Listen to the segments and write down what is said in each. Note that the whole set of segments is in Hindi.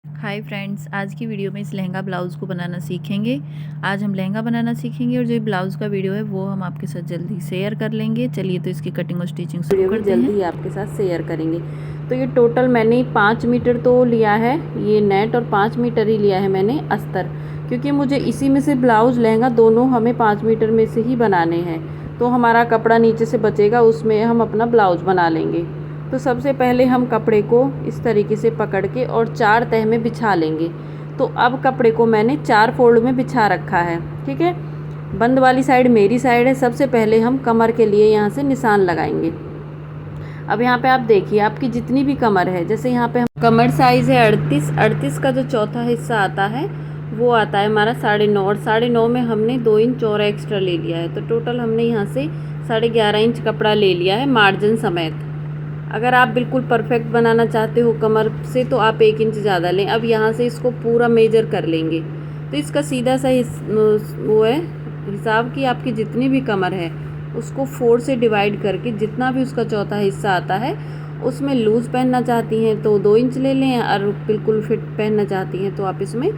हाय फ्रेंड्स, आज की वीडियो में इस लहंगा ब्लाउज़ को बनाना सीखेंगे। आज हम लहंगा बनाना सीखेंगे और जो ब्लाउज़ का वीडियो है वो हम आपके साथ जल्दी शेयर कर लेंगे। चलिए तो इसकी कटिंग और स्टिचिंग शुरू वीडियो भी करते जल्दी हैं। ही आपके साथ शेयर करेंगे। तो ये टोटल मैंने 5 मीटर तो लिया है ये नेट, और 5 मीटर ही लिया है मैंने अस्तर, क्योंकि मुझे इसी में से ब्लाउज़ लहंगा दोनों हमें 5 मीटर में से ही बनाने हैं। तो हमारा कपड़ा नीचे से बचेगा, उसमें हम अपना ब्लाउज़ बना लेंगे। तो सबसे पहले हम कपड़े को इस तरीके से पकड़ के और 4 तह में बिछा लेंगे। तो अब कपड़े को मैंने 4 फोल्ड में बिछा रखा है, ठीक है। बंद वाली साइड मेरी साइड है। सबसे पहले हम कमर के लिए यहाँ से निशान लगाएंगे। अब यहाँ पे आप देखिए, आपकी जितनी भी कमर है, जैसे यहाँ पे हम कमर साइज़ है 38 का जो चौथा हिस्सा आता है वो आता है हमारा 9.5, और 9.5 में हमने 2 इंच चौड़ा एक्स्ट्रा ले लिया है। तो टोटल हमने यहाँ से 11.5 इंच कपड़ा ले लिया है मार्जिन समेत। अगर आप बिल्कुल परफेक्ट बनाना चाहते हो कमर से तो आप 1 इंच ज़्यादा लें। अब यहाँ से इसको पूरा मेजर कर लेंगे। तो इसका सीधा सा वो है हिसाब कि आपकी जितनी भी कमर है उसको 4 से डिवाइड करके जितना भी उसका चौथा हिस्सा आता है उसमें लूज़ पहनना चाहती हैं तो 2 इंच ले लें, और बिल्कुल फिट पहनना चाहती हैं तो आप इसमें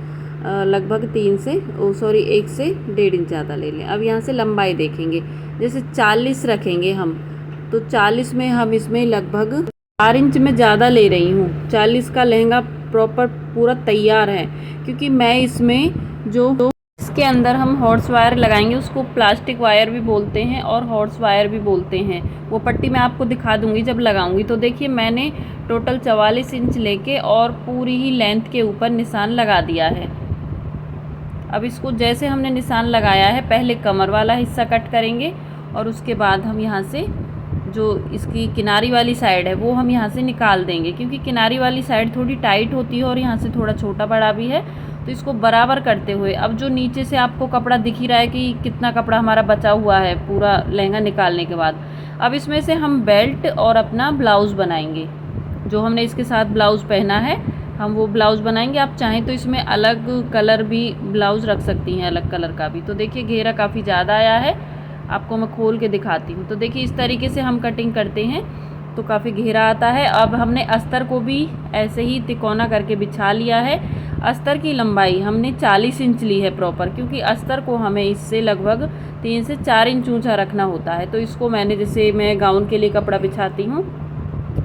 लगभग 1 से 1.5 इंच ज़्यादा ले लें। अब यहाँ से लंबाई देखेंगे, जैसे 40 रखेंगे हम, तो 40 में हम इसमें लगभग 4 इंच में ज़्यादा ले रही हूँ। 40 का लहंगा प्रॉपर पूरा तैयार है, क्योंकि मैं इसमें जो इसके अंदर हम हॉर्स वायर लगाएंगे, उसको प्लास्टिक वायर भी बोलते हैं और हॉर्स वायर भी बोलते हैं। वो पट्टी मैं आपको दिखा दूंगी जब लगाऊंगी। तो देखिए, मैंने टोटल 44 इंच लेके और पूरी ही लेंथ के ऊपर निशान लगा दिया है। अब इसको जैसे हमने निशान लगाया है, पहले कमर वाला हिस्सा कट करेंगे और उसके बाद हम यहाँ से जो इसकी किनारी वाली साइड है वो हम यहाँ से निकाल देंगे, क्योंकि किनारी वाली साइड थोड़ी टाइट होती है और यहाँ से थोड़ा छोटा बड़ा भी है। तो इसको बराबर करते हुए, अब जो नीचे से आपको कपड़ा दिख ही रहा है कि कितना कपड़ा हमारा बचा हुआ है पूरा लहंगा निकालने के बाद, अब इसमें से हम बेल्ट और अपना ब्लाउज़ बनाएंगे। जो हमने इसके साथ ब्लाउज़ पहना है हम वो ब्लाउज़ बनाएंगे। आप चाहें तो इसमें अलग कलर भी ब्लाउज़ रख सकती हैं, अलग कलर का भी। तो देखिए, घेरा काफ़ी ज़्यादा आया है, आपको मैं खोल के दिखाती हूँ। तो देखिए, इस तरीके से हम कटिंग करते हैं तो काफ़ी घेरा आता है। अब हमने अस्तर को भी ऐसे ही तिकोना करके बिछा लिया है। अस्तर की लंबाई हमने 40 इंच ली है प्रॉपर, क्योंकि अस्तर को हमें इससे लगभग 3 से 4 इंच ऊंचा रखना होता है। तो इसको मैंने, जैसे मैं गाउन के लिए कपड़ा बिछाती हूँ,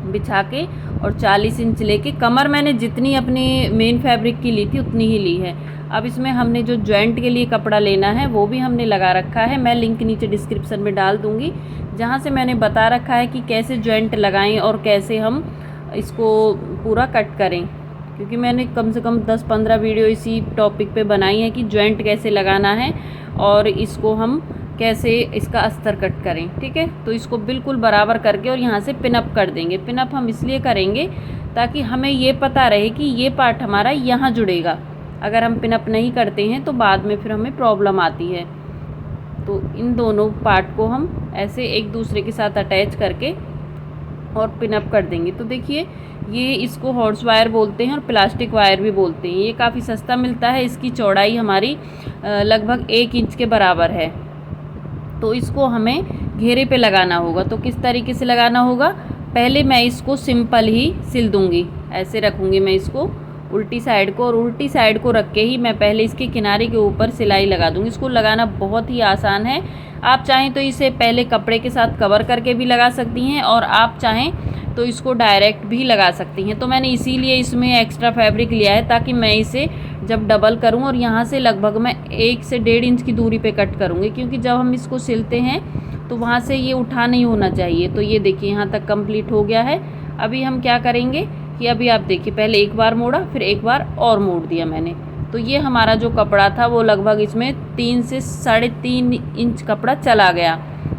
बिछा के और 40 इंच लेके, कमर मैंने जितनी अपनी मेन फैब्रिक की ली थी उतनी ही ली है। अब इसमें हमने जो जॉइंट के लिए कपड़ा लेना है वो भी हमने लगा रखा है। मैं लिंक नीचे डिस्क्रिप्शन में डाल दूँगी, जहाँ से मैंने बता रखा है कि कैसे जॉइंट लगाएं और कैसे हम इसको पूरा कट करें, क्योंकि मैंने कम से कम 10-15 वीडियो इसी टॉपिक पे बनाई है कि जॉइंट कैसे लगाना है और इसको हम कैसे इसका अस्तर कट करें। ठीक है, तो इसको बिल्कुल बराबर करके और यहाँ से पिन अप कर देंगे। पिन अप हम इसलिए करेंगे ताकि हमें ये पता रहे कि ये पार्ट हमारा यहाँ जुड़ेगा। अगर हम पिन अप नहीं करते हैं तो बाद में फिर हमें प्रॉब्लम आती है। तो इन दोनों पार्ट को हम ऐसे एक दूसरे के साथ अटैच करके और पिन अप कर देंगे। तो देखिए, ये इसको हॉर्स वायर बोलते हैं और प्लास्टिक वायर भी बोलते हैं। ये काफ़ी सस्ता मिलता है। इसकी चौड़ाई हमारी लगभग 1 इंच के बराबर है। तो इसको हमें घेरे पे लगाना होगा। तो किस तरीके से लगाना होगा, पहले मैं इसको सिंपल ही सिल दूंगी। ऐसे रखूंगी मैं इसको उल्टी साइड को, और उल्टी साइड को रख के ही मैं पहले इसके किनारे के ऊपर सिलाई लगा दूंगी। इसको लगाना बहुत ही आसान है। आप चाहें तो इसे पहले कपड़े के साथ कवर करके भी लगा सकती हैं, और आप चाहें तो इसको डायरेक्ट भी लगा सकती हैं। तो मैंने इसीलिए इसमें एक्स्ट्रा फैब्रिक लिया है, ताकि मैं इसे जब डबल करूं और यहाँ से लगभग मैं 1 से 1.5 इंच की दूरी पे कट करूँगी, क्योंकि जब हम इसको सिलते हैं तो वहाँ से ये उठा नहीं होना चाहिए। तो ये देखिए, यहाँ तक कंप्लीट हो गया है। अभी हम क्या करेंगे कि अभी आप देखिए, पहले एक बार मोड़ा, फिर एक बार और मोड़ दिया मैंने। तो ये हमारा जो कपड़ा था वो लगभग इसमें 3 से 3.5 इंच कपड़ा चला गया।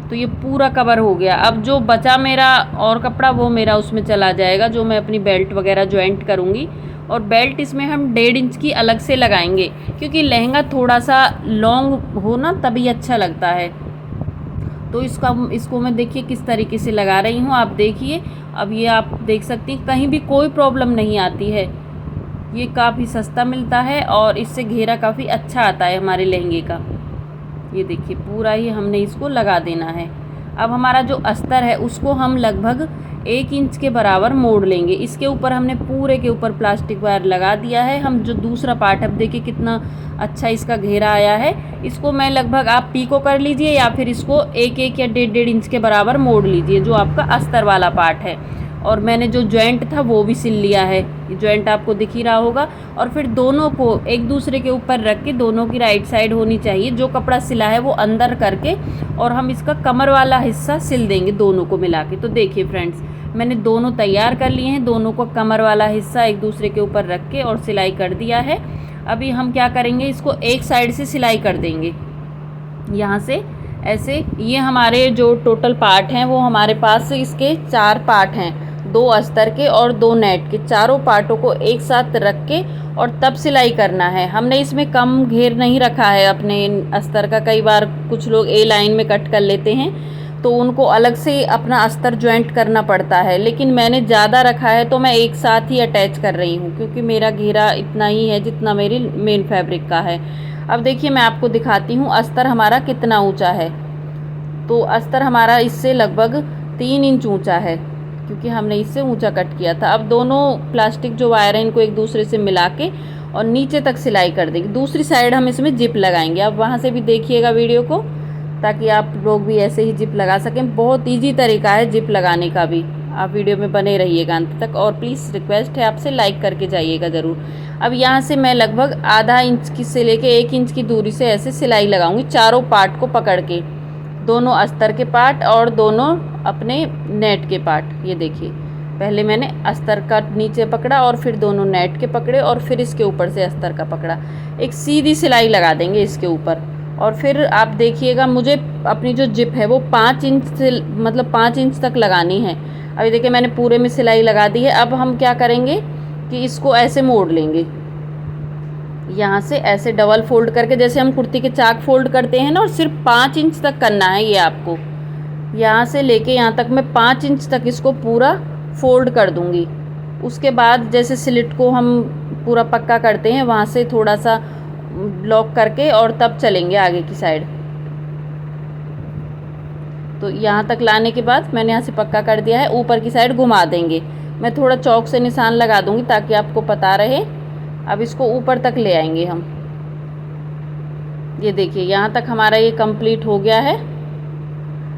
तो ये पूरा कवर हो गया। अब जो बचा मेरा और कपड़ा वो मेरा उसमें चला जाएगा, जो मैं अपनी बेल्ट वगैरह जॉइंट करूँगी। और बेल्ट इसमें हम 1.5 इंच की अलग से लगाएंगे, क्योंकि लहंगा थोड़ा सा लॉन्ग हो ना तभी अच्छा लगता है। तो इसको मैं देखिए किस तरीके से लगा रही हूँ। आप देखिए, अब ये आप देख सकती हैं, कहीं भी कोई प्रॉब्लम नहीं आती है। ये काफ़ी सस्ता मिलता है और इससे घेरा काफ़ी अच्छा आता है हमारे लहंगे का। ये देखिए, पूरा ही हमने इसको लगा देना है। अब हमारा जो अस्तर है उसको हम लगभग 1 इंच के बराबर मोड़ लेंगे। इसके ऊपर हमने पूरे के ऊपर प्लास्टिक वायर लगा दिया है। हम जो दूसरा पार्ट, अब देखिए कितना अच्छा इसका घेरा आया है। इसको मैं लगभग, आप पीको कर लीजिए या फिर इसको 1-1 या 1.5 इंच के बराबर मोड़ लीजिए, जो आपका अस्तर वाला पार्ट है। और मैंने जो जॉइंट था वो भी सिल लिया है, ये जॉइंट आपको दिख ही रहा होगा। और फिर दोनों को एक दूसरे के ऊपर रख के, दोनों की राइट साइड होनी चाहिए, जो कपड़ा सिला है वो अंदर करके, और हम इसका कमर वाला हिस्सा सिल देंगे दोनों को मिला के। तो देखिए फ्रेंड्स, मैंने दोनों तैयार कर लिए हैं, दोनों को कमर वाला हिस्सा एक दूसरे के ऊपर रख के और सिलाई कर दिया है। अभी हम क्या करेंगे, इसको एक साइड से सिलाई कर देंगे, यहाँ से ऐसे। ये हमारे जो टोटल पार्ट हैं वो हमारे पास इसके 4 पार्ट हैं, 2 अस्तर के और 2 नेट के। चारों पार्टों को एक साथ रख के और तब सिलाई करना है। हमने इसमें कम घेर नहीं रखा है अपने अस्तर का। कई बार कुछ लोग ए लाइन में कट कर लेते हैं तो उनको अलग से अपना अस्तर ज्वाइंट करना पड़ता है, लेकिन मैंने ज़्यादा रखा है तो मैं एक साथ ही अटैच कर रही हूँ, क्योंकि मेरा घेरा इतना ही है जितना मेरी मेन फैब्रिक का है। अब देखिए मैं आपको दिखाती हूँ अस्तर हमारा कितना ऊंचा है। तो अस्तर हमारा इससे लगभग 3 इंच ऊंचा है, क्योंकि हमने इससे ऊंचा कट किया था। अब दोनों प्लास्टिक जो वायर हैं इनको एक दूसरे से मिला के और नीचे तक सिलाई कर देंगे। दूसरी साइड हम इसमें जिप लगाएंगे। अब वहाँ से भी देखिएगा वीडियो को, ताकि आप लोग भी ऐसे ही जिप लगा सकें। बहुत ईजी तरीका है जिप लगाने का भी। आप वीडियो में बने रहिएगा अंत तक, और प्लीज़ रिक्वेस्ट है आपसे, लाइक करके जाइएगा ज़रूर। अब यहाँ से मैं लगभग आधा इंच की से लेके 1 इंच की दूरी से ऐसे सिलाई लगाऊंगी, चारों पार्ट को पकड़ के, दोनों अस्तर के पार्ट और दोनों अपने नेट के पार्ट। ये देखिए, पहले मैंने अस्तर का नीचे पकड़ा और फिर दोनों नेट के पकड़े और फिर इसके ऊपर से अस्तर का पकड़ा। एक सीधी सिलाई लगा देंगे इसके ऊपर। और फिर आप देखिएगा, मुझे अपनी जो जिप है वो 5 इंच से, मतलब 5 इंच तक लगानी है। अभी देखिए मैंने पूरे में सिलाई लगा दी है। अब हम क्या करेंगे कि इसको ऐसे मोड़ लेंगे, यहाँ से ऐसे डबल फोल्ड करके, जैसे हम कुर्ती के चाक फोल्ड करते हैं ना, और सिर्फ 5 इंच तक करना है ये आपको। यहाँ से लेके यहाँ तक मैं 5 इंच तक इसको पूरा फोल्ड कर दूँगी। उसके बाद जैसे स्लिट को हम पूरा पक्का करते हैं, वहाँ से थोड़ा सा लॉक करके और तब चलेंगे आगे की साइड। तो यहाँ तक लाने के बाद मैंने यहाँ से पक्का कर दिया है। ऊपर की साइड घुमा देंगे। मैं थोड़ा चौक से निशान लगा दूँगी ताकि आपको पता रहे। अब इसको ऊपर तक ले आएंगे हम। ये देखिए यहाँ तक हमारा ये कंप्लीट हो गया है।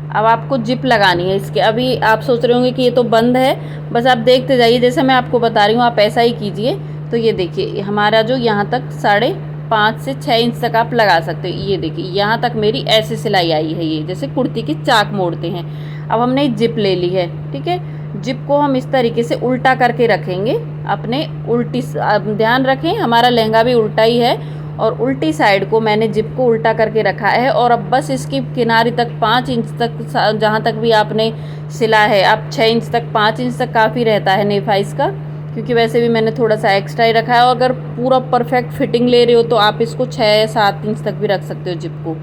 अब आपको जिप लगानी है इसके। अभी आप सोच रहे होंगे कि ये तो बंद है, बस आप देखते जाइए, जैसे मैं आपको बता रही हूँ आप ऐसा ही कीजिए। तो ये देखिए हमारा जो यहाँ तक 5.5 से 6 इंच तक आप लगा सकते हो। ये देखिए यहाँ तक मेरी ऐसे सिलाई आई है, ये जैसे कुर्ती की चाक मोड़ते हैं। अब हमने जिप ले ली है, ठीक है। जिप को हम इस तरीके से उल्टा करके रखेंगे, अपने उल्टी। ध्यान रखें हमारा लहंगा भी उल्टा ही है, और उल्टी साइड को मैंने जिप को उल्टा करके रखा है। और अब बस इसकी किनारे तक 5 इंच तक, जहाँ तक भी आपने सिला है, आप 6 इंच तक, 5 इंच तक काफ़ी रहता है नेफा इसका, क्योंकि वैसे भी मैंने थोड़ा सा एक्स्ट्रा ही रखा है। और अगर पूरा परफेक्ट फिटिंग ले रहे हो तो आप इसको 6-7 इंच तक भी रख सकते हो जिप को।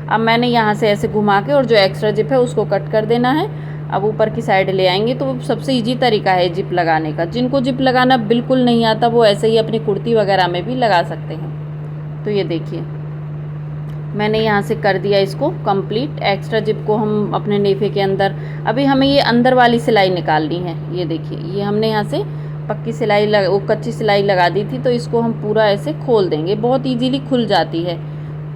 अब मैंने यहाँ से ऐसे घुमा के और जो एक्स्ट्रा जिप है उसको कट कर देना है। अब ऊपर की साइड ले आएंगे। तो सबसे इजी तरीका है जिप लगाने का। जिनको जिप लगाना बिल्कुल नहीं आता वो ऐसे ही अपनी कुर्ती वगैरह में भी लगा सकते हैं। तो ये देखिए मैंने यहाँ से कर दिया इसको कंप्लीट। एक्स्ट्रा जिप को हम अपने नेफे के अंदर, अभी हमें ये अंदर वाली सिलाई निकालनी है। ये देखिए ये हमने यहाँ से पक्की सिलाई वो कच्ची सिलाई लगा दी थी, तो इसको हम पूरा ऐसे खोल देंगे, बहुत इजीली खुल जाती है।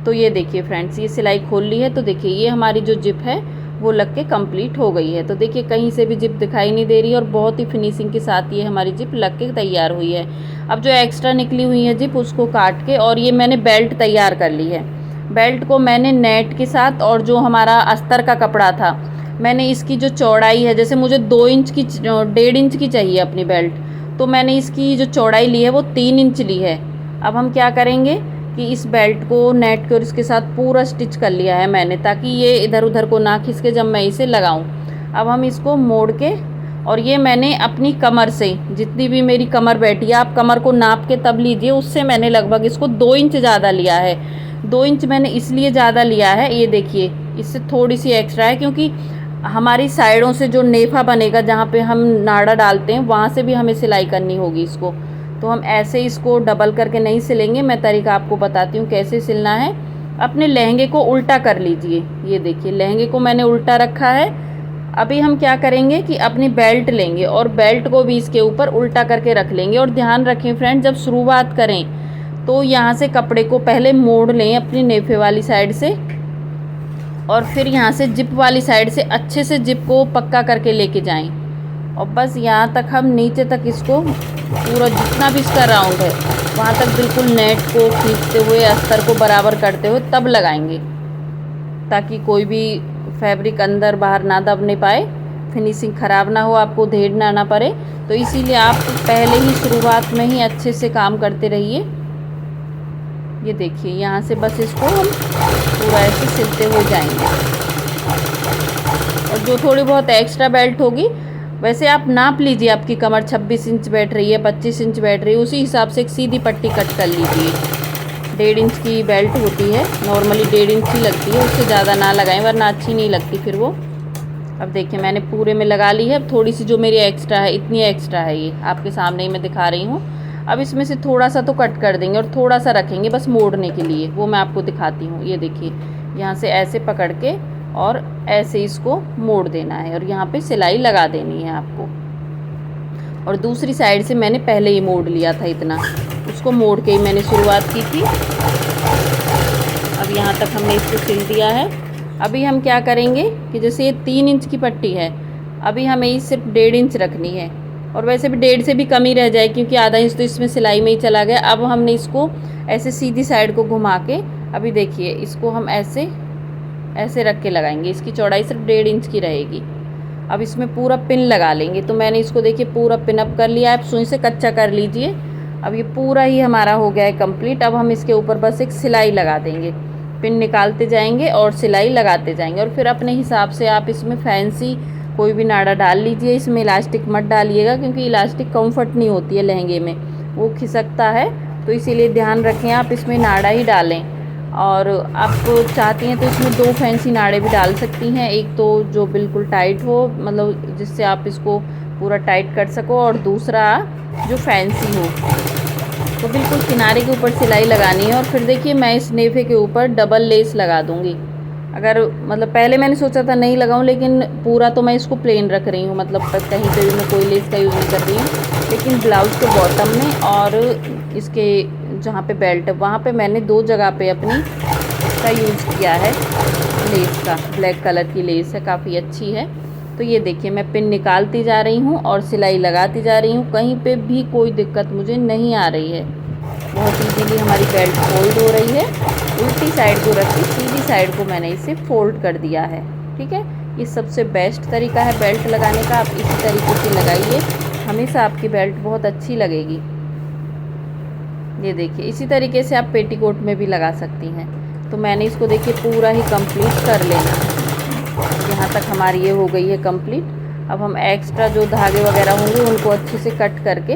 तो ये देखिए फ्रेंड्स, ये सिलाई खोल ली है। तो देखिए ये हमारी जो जिप है वो लग के कंप्लीट हो गई है। तो देखिए कहीं से भी जिप दिखाई नहीं दे रही, और बहुत ही फिनिशिंग के साथ ये हमारी जिप लग के तैयार हुई है। अब जो एक्स्ट्रा निकली हुई है जिप उसको काट के, और ये मैंने बेल्ट तैयार कर ली है। बेल्ट को मैंने नेट के साथ, और जो हमारा अस्तर का कपड़ा था, मैंने इसकी जो चौड़ाई है, जैसे मुझे 2 इंच की 1.5 इंच की चाहिए अपनी बेल्ट, तो मैंने इसकी जो चौड़ाई ली है वो 3 इंच ली है। अब हम क्या करेंगे कि इस बेल्ट को नेट के और इसके साथ पूरा स्टिच कर लिया है मैंने, ताकि ये इधर उधर को ना खिसके जब मैं इसे लगाऊं। अब हम इसको मोड़ के, और ये मैंने अपनी कमर से, जितनी भी मेरी कमर बैठी है, आप कमर को नाप के तब लीजिए, उससे मैंने लगभग इसको 2 इंच ज़्यादा लिया है। 2 इंच मैंने इसलिए ज़्यादा लिया है, ये देखिए इससे थोड़ी सी एक्स्ट्रा है, क्योंकि हमारी साइडों से जो नेफा बनेगा, जहाँ पे हम नाड़ा डालते हैं, वहाँ से भी हमें सिलाई करनी होगी इसको। तो हम ऐसे इसको डबल करके नहीं सिलेंगे। मैं तरीका आपको बताती हूँ कैसे सिलना है। अपने लहंगे को उल्टा कर लीजिए। ये देखिए लहंगे को मैंने उल्टा रखा है, अभी हम क्या करेंगे कि अपनी बेल्ट लेंगे और बेल्ट को भी इसके ऊपर उल्टा करके रख लेंगे। और ध्यान रखें फ्रेंड, जब शुरुआत करें तो यहाँ से कपड़े को पहले मोड़ लें अपनी नेफे वाली साइड से, और फिर यहाँ से जिप वाली साइड से अच्छे से जिप को पक्का करके लेके जाएं। और बस यहाँ तक हम नीचे तक इसको पूरा जितना भी इसका राउंड है वहाँ तक बिल्कुल नेट को खींचते हुए, अस्तर को बराबर करते हुए तब लगाएंगे, ताकि कोई भी फैब्रिक अंदर बाहर ना दबने पाए, फिनिशिंग ख़राब ना हो, आपको धेड़ना ना पड़े। तो इसीलिए आप पहले ही शुरुआत में ही अच्छे से काम करते रहिए। ये देखिए, यहाँ से बस इसको हम पूरा ऐसे सिलते हुए जाएंगे। और जो थोड़ी बहुत एक्स्ट्रा बेल्ट होगी, वैसे आप नाप लीजिए, आपकी कमर 26 इंच बैठ रही है, 25 इंच बैठ रही है, उसी हिसाब से एक सीधी पट्टी कट कर लीजिए। 1.5 इंच की बेल्ट होती है, नॉर्मली 1.5 इंच ही लगती है, उससे ज़्यादा ना लगाएं वरना अच्छी नहीं लगती फिर वो। अब देखिए मैंने पूरे में लगा ली है। अब थोड़ी सी जो मेरी एक्स्ट्रा है, इतनी एक्स्ट्रा है, ये आपके सामने ही मैं दिखा रही हूँ। अब इसमें से थोड़ा सा तो कट कर देंगे और थोड़ा सा रखेंगे बस मोड़ने के लिए, वो मैं आपको दिखाती हूँ। ये देखिए, यहाँ से ऐसे पकड़ के और ऐसे इसको मोड़ देना है और यहाँ पे सिलाई लगा देनी है आपको। और दूसरी साइड से मैंने पहले ही मोड़ लिया था, इतना उसको मोड़ के ही मैंने शुरुआत की थी। अब यहाँ तक हमने इसको सिल दिया है। अभी हम क्या करेंगे कि जैसे ये 3 इंच की पट्टी है, अभी हमें ये सिर्फ 1.5 इंच रखनी है, और वैसे भी 1.5 से भी कम ही रह जाए क्योंकि आधा इंच तो इसमें सिलाई में ही चला गया। अब हमने इसको ऐसे सीधी साइड को घुमा के, अभी देखिए इसको हम ऐसे ऐसे रख के लगाएंगे। इसकी चौड़ाई सिर्फ 1.5 इंच की रहेगी। अब इसमें पूरा पिन लगा लेंगे। तो मैंने इसको देखिए पूरा पिन अप कर लिया, आप सुई से कच्चा कर लीजिए। अब ये पूरा ही हमारा हो गया है कंप्लीट। अब हम इसके ऊपर बस एक सिलाई लगा देंगे, पिन निकालते जाएंगे और सिलाई लगाते जाएंगे। और फिर अपने हिसाब से आप इसमें फैंसी कोई भी नाड़ा डाल लीजिए। इसमें इलास्टिक मत डालिएगा क्योंकि इलास्टिक कंफर्ट नहीं होती है लहंगे में, वो खिसकता है, तो इसीलिए ध्यान रखें आप इसमें नाड़ा ही डालें। और आप चाहती हैं तो इसमें 2 फैंसी नाड़े भी डाल सकती हैं। एक तो जो बिल्कुल टाइट हो, मतलब जिससे आप इसको पूरा टाइट कर सको, और दूसरा जो फैंसी हो। तो बिल्कुल किनारे के ऊपर सिलाई लगानी है। और फिर देखिए मैं इस नेफे के ऊपर डबल लेस लगा दूँगी। अगर मतलब पहले मैंने सोचा था नहीं लगाऊं, लेकिन पूरा तो मैं इसको प्लेन रख रही हूँ, मतलब कहीं पे भी मैं कोई लेस का यूज़ नहीं कर रही हूँ। लेकिन ब्लाउज़ के बॉटम में और इसके जहाँ पे बेल्ट है वहाँ पे मैंने 2 जगह पे अपनी का यूज़ किया है लेस का। ब्लैक कलर की लेस है, काफ़ी अच्छी है। तो ये देखिए मैं पिन निकालती जा रही हूँ और सिलाई लगाती जा रही हूँ, कहीं पे भी कोई दिक्कत मुझे नहीं आ रही है। बहुत ईजीली हमारी बेल्ट फोल्ड हो रही है। उल्टी साइड को रख के सीधी साइड को मैंने इसे फोल्ड कर दिया है। ठीक है, ये सबसे बेस्ट तरीका है बेल्ट लगाने का। आप इसी तरीके से लगाइए, हमेशा आपकी बेल्ट बहुत अच्छी लगेगी। ये देखिए इसी तरीके से आप पेटीकोट में भी लगा सकती हैं। तो मैंने इसको देखिए पूरा ही कंप्लीट कर लेना है। यहाँ तक हमारी ये हो गई है कंप्लीट। अब हम एक्स्ट्रा जो धागे वगैरह होंगे उनको अच्छे से कट करके,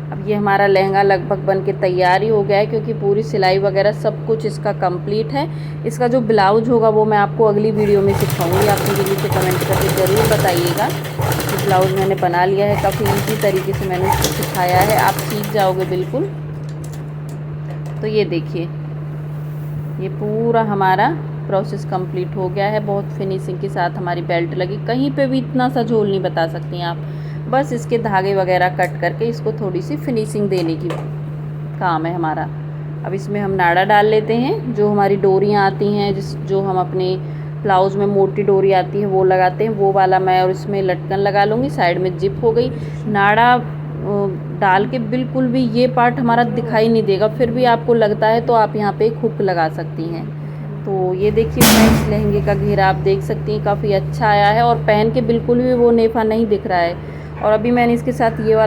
अब ये हमारा लहंगा लगभग बन के तैयार ही हो गया है क्योंकि पूरी सिलाई वगैरह सब कुछ इसका कंप्लीट है। इसका जो ब्लाउज होगा वो मैं आपको अगली वीडियो में सिखाऊंगी। आप मुझे नीचे कमेंट करके ज़रूर बताइएगा। तो ब्लाउज़ मैंने बना लिया है, काफ़ी ईजी तरीके से मैंने इसको सिखाया है, आप सीख जाओगे बिल्कुल। तो ये देखिए ये पूरा हमारा प्रोसेस कंप्लीट हो गया है। बहुत फिनिशिंग के साथ हमारी बेल्ट लगी, कहीं पे भी इतना सा झोल नहीं बता सकती आप। बस इसके धागे वगैरह कट करके इसको थोड़ी सी फिनिशिंग देने की काम है हमारा। अब इसमें हम नाड़ा डाल लेते हैं। जो हमारी डोरियाँ आती हैं, जो हम अपने ब्लाउज़ में मोटी डोरी आती है वो लगाते हैं, वो वाला मैं और इसमें लटकन लगा लूँगी। साइड में जिप हो गई। नाड़ा डाल के बिल्कुल भी ये पार्ट हमारा दिखाई नहीं देगा, फिर भी आपको लगता है तो आप यहाँ पे एक हुक लगा सकती हैं। तो ये देखिए फ्रेंड्स, लहंगे का घेरा आप देख सकती हैं काफ़ी अच्छा आया है और पहन के बिल्कुल भी वो नेफा नहीं दिख रहा है। और अभी मैंने इसके साथ ये वाला